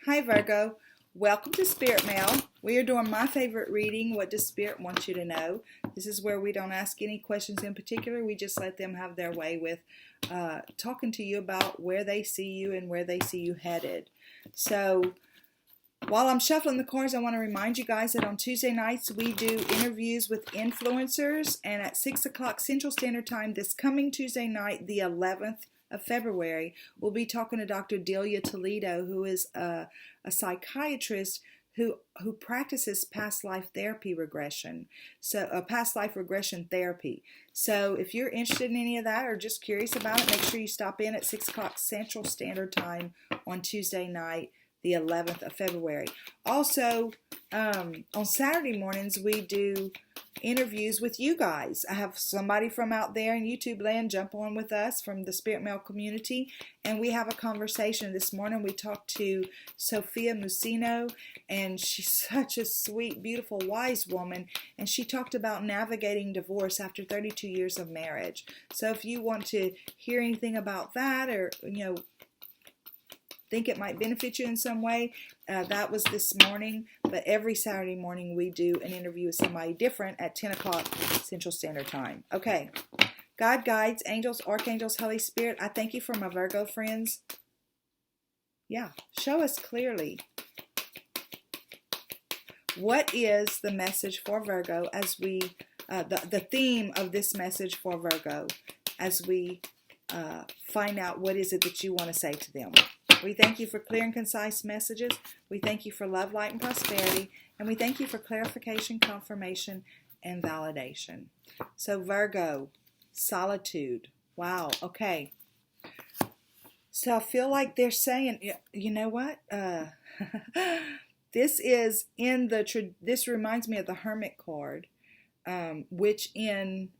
Hi Virgo, welcome to Spirit Mail. We are doing my favorite reading, What Does Spirit Want You to Know? This is where we don't ask any questions in particular, we just let them have their way with talking to you about where they see you and where they see you headed. So while I'm shuffling the cards, I want to remind you guys that on Tuesday nights we do interviews with influencers, and at 6 o'clock Central Standard Time this coming Tuesday night, the 11th of February, we'll be talking to Dr. Delia Toledo, who is a psychiatrist who practices past life therapy regression, past life regression therapy. So if you're interested in any of that or just curious about it, make sure you stop in at 6 o'clock Central Standard Time on Tuesday night, the 11th of February. Also, on Saturday mornings, we do interviews with you guys. I have somebody from out there in YouTube land jump on with us from the Spirit Mail community, and we have a conversation. This morning we talked to Sophia Musino, and she's such a sweet, beautiful, wise woman, and she talked about navigating divorce after 32 years of marriage. So if you want to hear anything about that, or think it might benefit you in some way, that was this morning. But every Saturday morning we do an interview with somebody different at 10 o'clock Central Standard Time. Okay, God, guides, angels, archangels, Holy Spirit, I thank you for my Virgo friends. Yeah, show us clearly. What is the message for Virgo as we, the theme of this message for Virgo as we find out what is it that you want to say to them. We thank you for clear and concise messages. We thank you for love, light, and prosperity. And we thank you for clarification, confirmation, and validation. So Virgo, solitude. Wow, okay. So I feel like they're saying, you know what? This is in the, this reminds me of the Hermit card, which in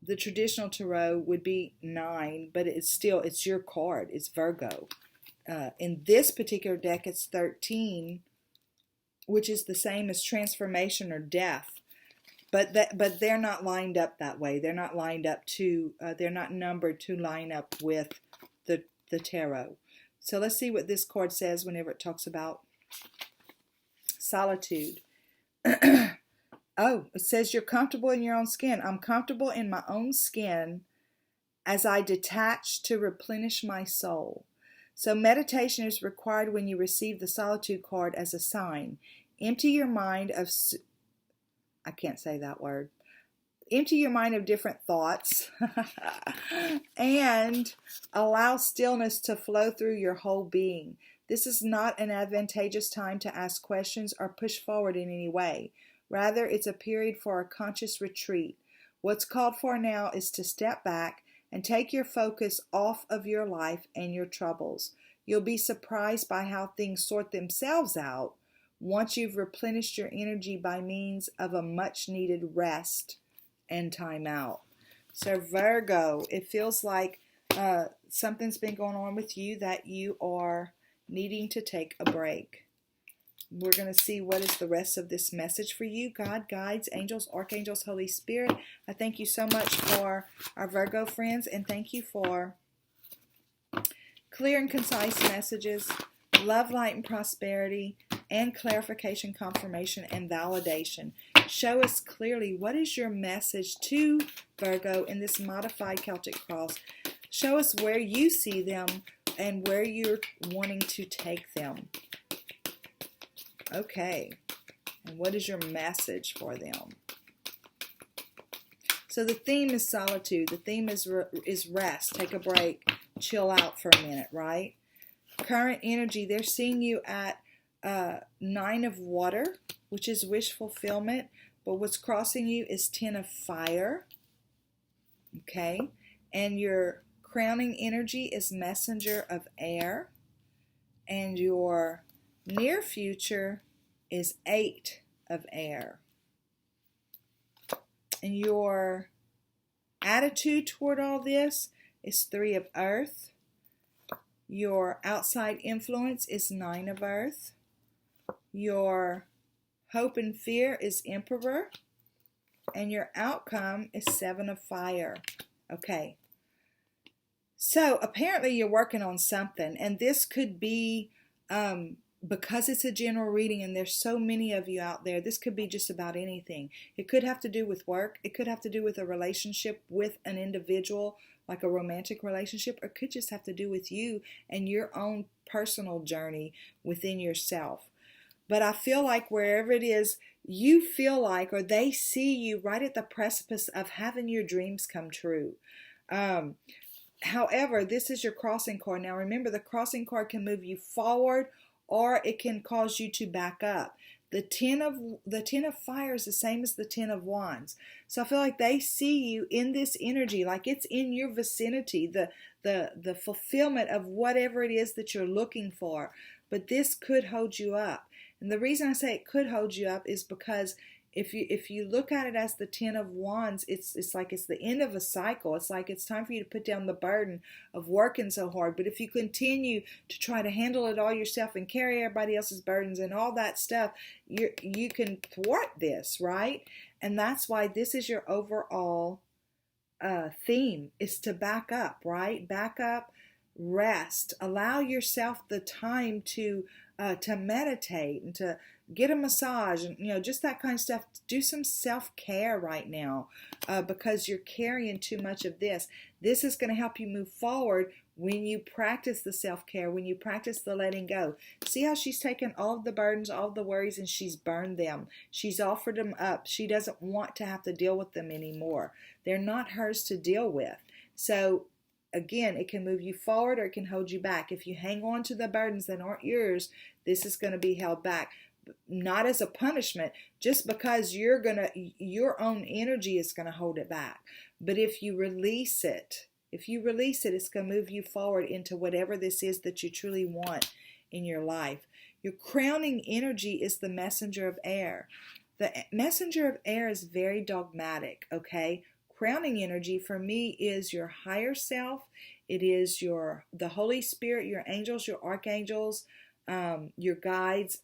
the traditional tarot would be 9, but it's your card. It's Virgo. In this particular deck, it's 13, which is the same as transformation or death. But they're not lined up that way. They're not lined up to. They're not numbered to line up with the tarot. So let's see what this card says whenever it talks about solitude. Oh, it says you're comfortable in your own skin. I'm comfortable in my own skin as I detach to replenish my soul. So meditation is required when you receive the solitude card as a sign. Empty your mind of, I can't say that word. Empty your mind of different thoughts and allow stillness to flow through your whole being. This is not an advantageous time to ask questions or push forward in any way. Rather, it's a period for a conscious retreat. What's called for now is to step back and take your focus off of your life and your troubles. You'll be surprised by how things sort themselves out once you've replenished your energy by means of a much needed rest and time out. So Virgo, it feels like something's been going on with you that you are needing to take a break. We're going to see what is the rest of this message for you. God, guides, angels, archangels, Holy Spirit. I thank you so much for our Virgo friends, and thank you for clear and concise messages, love, light, and prosperity, and clarification, confirmation, and validation. Show us clearly what is your message to Virgo in this modified Celtic cross. Show us where you see them and where you're wanting to take them. Okay, and what is your message for them? So the theme is solitude. The theme is rest. Take a break. Chill out for a minute, right? Current energy, they're seeing you at 9 of water, which is wish fulfillment. But what's crossing you is 10 of fire. Okay, and your crowning energy is messenger of air. And your near future is 8 of air. And your attitude toward all this is 3 of earth. Your outside influence is 9 of earth. Your hope and fear is emperor. And your outcome is 7 of fire. Okay. So apparently you're working on something, and this could be Because it's a general reading and there's so many of you out there, this could be just about anything. It could have to do with work. It could have to do with a relationship with an individual, like a romantic relationship, or it could just have to do with you and your own personal journey within yourself. But I feel like wherever it is, you feel like, or they see you right at the precipice of having your dreams come true. However, this is your crossing card. Now remember, the crossing card can move you forward or it can cause you to back up. The ten of fire is the same as the 10 of wands. So I feel like they see you in this energy, like it's in your vicinity, the fulfillment of whatever it is that you're looking for. But this could hold you up. And the reason I say it could hold you up is because if you look at it as the 10 of wands, it's like it's the end of a cycle. It's like it's time for you to put down the burden of working so hard. But if you continue to try to handle it all yourself and carry everybody else's burdens and all that stuff, you can thwart this, right? And that's why this is your overall theme, is to back up, right? Back up, rest, allow yourself the time to meditate and to get a massage and just that kind of stuff. Do some self-care right now because you're carrying too much of this. This is going to help you move forward when you practice the self-care, when you practice the letting go. See how she's taken all of the burdens, all of the worries, and she's burned them. She's offered them up. She doesn't want to have to deal with them anymore. They're not hers to deal with. So again, it can move you forward or it can hold you back. If you hang on to the burdens that aren't yours, this is going to be held back. Not as a punishment, just because your own energy is going to hold it back. But if you release it, it's going to move you forward into whatever this is that you truly want in your life. Your crowning energy is the messenger of air. The messenger of air is very dogmatic, okay? Crowning energy for me is your higher self. It is the Holy Spirit, your angels, your archangels, your guides,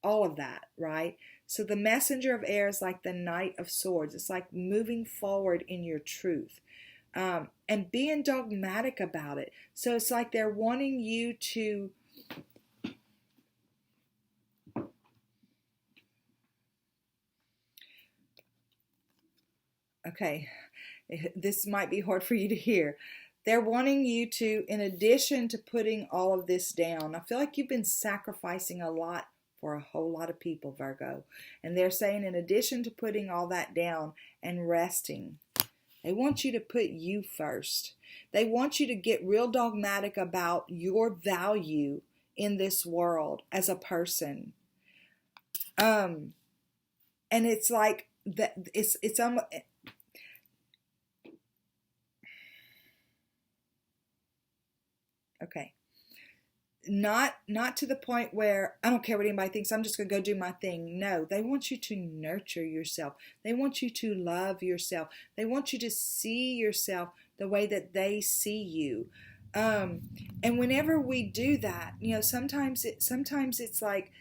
all of that, right? So the messenger of air is like the Knight of Swords. It's like moving forward in your truth and being dogmatic about it. So it's like they're wanting you to okay, this might be hard for you to hear. They're wanting you to, in addition to putting all of this down, I feel like you've been sacrificing a lot for a whole lot of people, Virgo. And they're saying in addition to putting all that down and resting, they want you to put you first. They want you to get real dogmatic about your value in this world as a person. And it's like that it's okay. Not to the point where I don't care what anybody thinks, I'm just going to go do my thing. No, they want you to nurture yourself. They want you to love yourself. They want you to see yourself the way that they see you. And whenever we do that, sometimes it's like,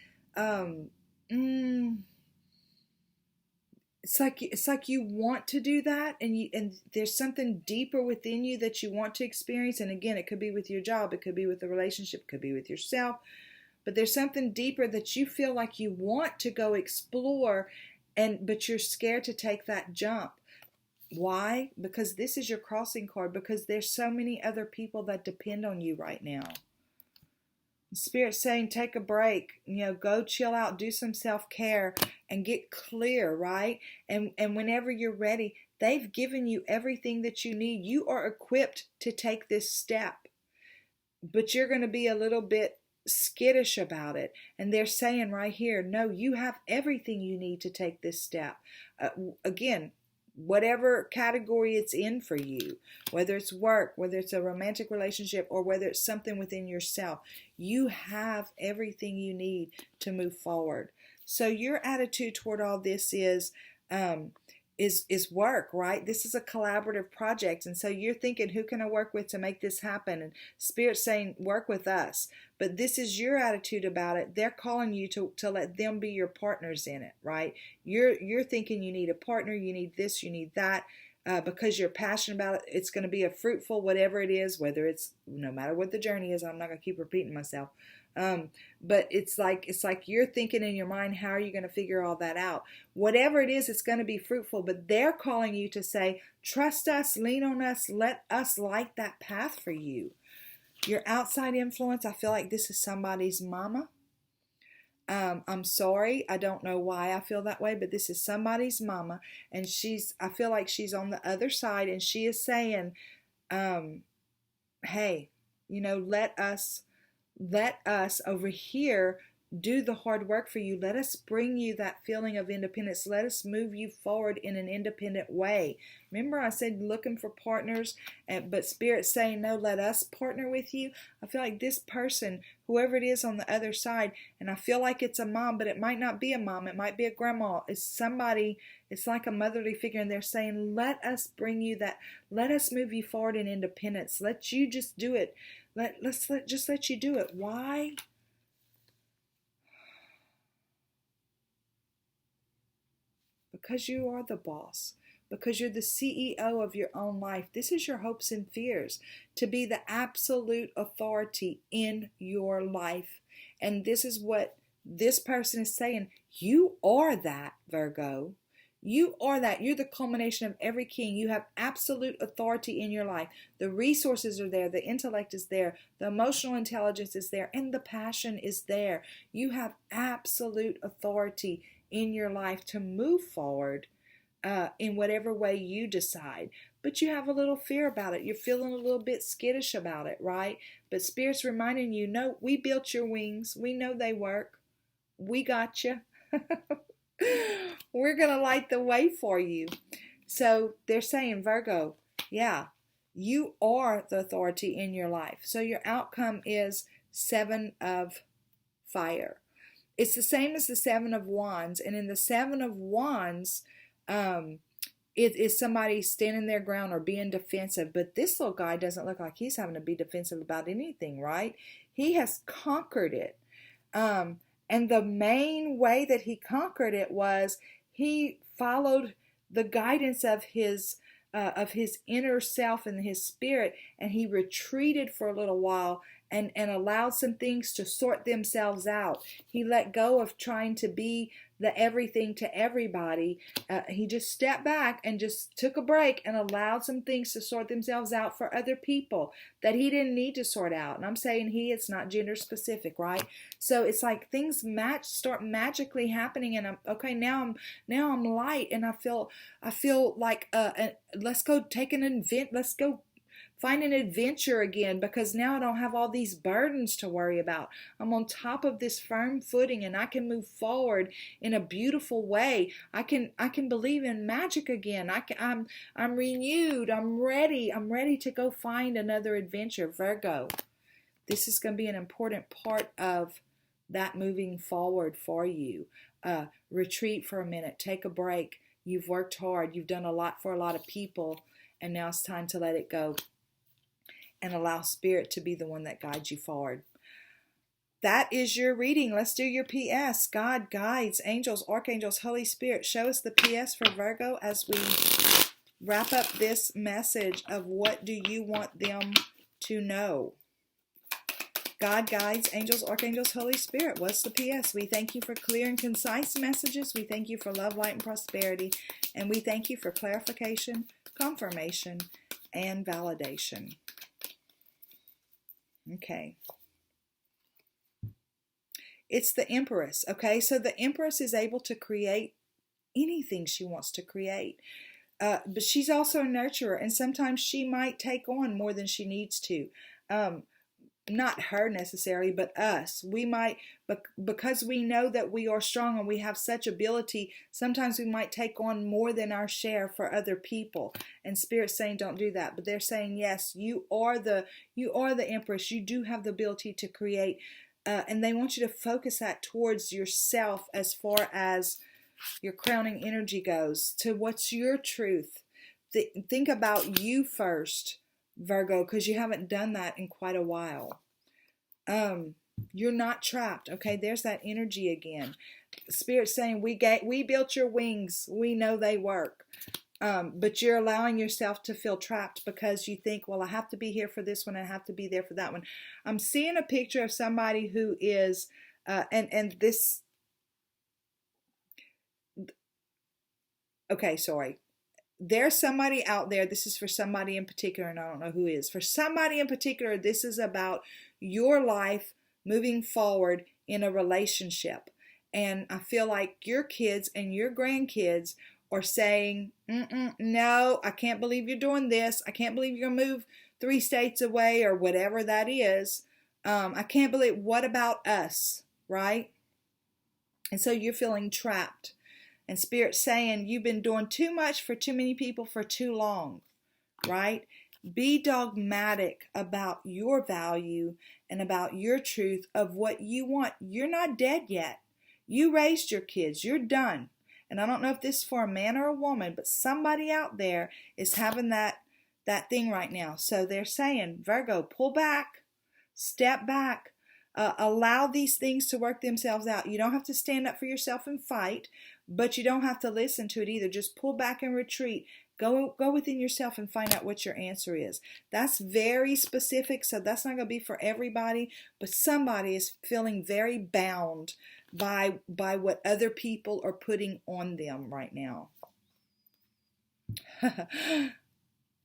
it's like you want to do that, and there's something deeper within you that you want to experience. And again, it could be with your job, it could be with a relationship, it could be with yourself, but there's something deeper that you feel like you want to go explore, but you're scared to take that jump. Why? Because this is your crossing card, because there's so many other people that depend on you right now. Spirit's saying take a break, go chill out, do some self-care and get clear, right? And whenever you're ready, they've given you everything that you need. You are equipped to take this step, but you're going to be a little bit skittish about it. And they're saying right here, no, you have everything you need to take this step. Again, whatever category it's in for you, whether it's work, whether it's a romantic relationship, or whether it's something within yourself, you have everything you need to move forward. So your attitude toward all this is work, right? This is a collaborative project. And so you're thinking, who can I work with to make this happen? And Spirit's saying, work with us. But this is your attitude about it. They're calling you to let them be your partners in it, right? You're thinking you need a partner, you need this, you need that, because you're passionate about it. It's going to be a fruitful, whatever it is, whether it's, no matter what the journey is, I'm not going to keep repeating myself. But it's like you're thinking in your mind, how are you going to figure all that out? Whatever it is, it's going to be fruitful. But they're calling you to say, trust us, lean on us, let us light that path for you. Your outside influence, I feel like this is somebody's mama. I'm sorry, I don't know why I feel that way, but this is somebody's mama, and I feel like she's on the other side, and she is saying, hey, let us over here do the hard work for you. Let us bring you that feeling of independence. Let us move you forward in an independent way. Remember I said looking for partners, but Spirit's saying, no, let us partner with you. I feel like this person, whoever it is on the other side, and I feel like it's a mom, but it might not be a mom. It might be a grandma. It's somebody, it's like a motherly figure, and they're saying, let us bring you that. Let us move you forward in independence. Let you just do it. Let's let you do it. Why? Because you are the boss, because you're the CEO of your own life. This is your hopes and fears, to be the absolute authority in your life. And this is what this person is saying. You are that, Virgo. You are that. You're the culmination of every king. You have absolute authority in your life. The resources are there. The intellect is there. The emotional intelligence is there. And the passion is there. You have absolute authority in your life to move forward in whatever way you decide. But you have a little fear about it. You're feeling a little bit skittish about it, right? But Spirit's reminding you, no, we built your wings. We know they work. We got you. We're going to light the way for you. So they're saying, Virgo, yeah, you are the authority in your life. So your outcome is 7 of fire. It's the same as the 7 of Wands. And in the 7 of Wands, it is somebody standing their ground or being defensive. But this little guy doesn't look like he's having to be defensive about anything, right? He has conquered it. And the main way that he conquered it was he followed the guidance of his inner self and his spirit, and he retreated for a little while and allowed some things to sort themselves out. He let go of trying to be the everything to everybody. He just stepped back and just took a break and allowed some things to sort themselves out for other people that he didn't need to sort out. And I'm saying it's not gender specific, right? So it's like things start magically happening, and I'm okay. Now I'm light, and I feel like let's go take an event. Let's go find an adventure again, because now I don't have all these burdens to worry about. I'm on top of this firm footing, and I can move forward in a beautiful way. I can believe in magic again. I'm renewed. I'm ready to go find another adventure. Virgo, this is going to be an important part of that moving forward for you. Retreat for a minute. Take a break. You've worked hard. You've done a lot for a lot of people, and now it's time to let it go and allow Spirit to be the one that guides you forward. That is your reading. Let's do your PS. God, guides, angels, archangels, Holy Spirit. Show us the PS for Virgo as we wrap up this message of what do you want them to know. God, guides, angels, archangels, Holy Spirit. What's the PS? We thank you for clear and concise messages. We thank you for love, light, and prosperity. And we thank you for clarification, confirmation, and validation. Okay. It's the Empress, okay? So the Empress is able to create anything she wants to create. But she's also a nurturer, and sometimes she might take on more than she needs to. Not her necessarily, but us. We might, because we know that we are strong and we have such ability, sometimes we might take on more than our share for other people. And Spirit's saying, don't do that. But they're saying, yes, you are the Empress. You do have the ability to create, and they want you to focus that towards yourself as far as your crowning energy goes, to what's your truth. Think about you first, Virgo, because you haven't done that in quite a while. You're not trapped. Okay, there's that energy again. Spirit's saying, we built your wings. We know they work. But you're allowing yourself to feel trapped because you think, well, I have to be here for this one, I have to be there for that one. I'm seeing a picture of somebody who is, and this, okay, sorry. There's somebody out there, this is for somebody in particular, and I don't know who is. For somebody in particular, this is about your life moving forward in a relationship. And I feel like your kids and your grandkids are saying, no, I can't believe you're doing this. I can't believe you're going to move 3 states away or whatever that is. I can't believe, what about us, right? And so you're feeling trapped. And Spirit's saying you've been doing too much for too many people for too long, right? Be dogmatic about your value and about your truth of what you want. You're not dead yet. You raised your kids. You're done. And I don't know if this is for a man or a woman, but somebody out there is having that thing right now. So they're saying, Virgo, pull back, step back. Allow these things to work themselves out. You don't have to stand up for yourself and fight, but you don't have to listen to it either. Just pull back and retreat. Go within yourself and find out what your answer is. That's very specific, so that's not going to be for everybody, but somebody is feeling very bound by what other people are putting on them right now.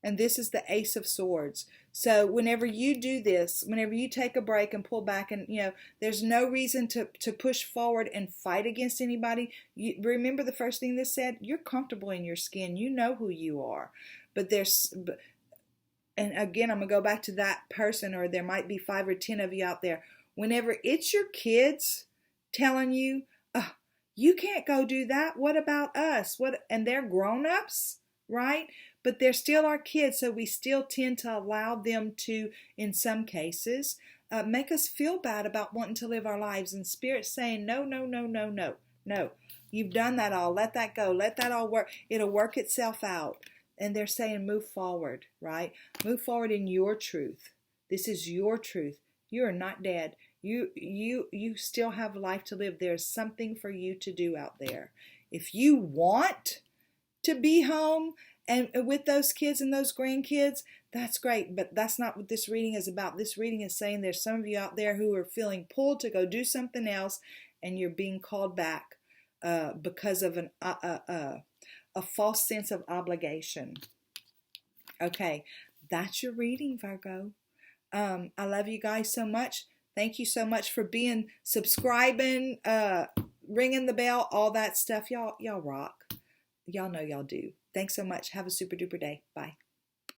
And this is the Ace of Swords. So whenever you do this, whenever you take a break and pull back, and there's no reason to push forward and fight against anybody. You remember the first thing this said, you're comfortable in your skin. You know who you are. And again, I'm going to go back to that person, or there might be 5 or 10 of you out there. Whenever it's your kids telling you, oh, you can't go do that. What about us? And they're grown-ups, right? But they're still our kids, so we still tend to allow them to, in some cases, make us feel bad about wanting to live our lives. And Spirit's saying, no, no, no, no, no, no. You've done that all. Let that go. Let that all work. It'll work itself out. And they're saying, move forward, right? Move forward in your truth. This is your truth. You are not dead. You still have life to live. There's something for you to do out there. If you want to be home and with those kids and those grandkids, that's great, but that's not what this reading is about. This reading is saying there's some of you out there who are feeling pulled to go do something else, and you're being called back because of a false sense of obligation. Okay, that's your reading, Virgo. I love you guys so much. Thank you so much for subscribing, ringing the bell, all that stuff. Y'all rock. Y'all know y'all do. Thanks so much. Have a super duper day. Bye.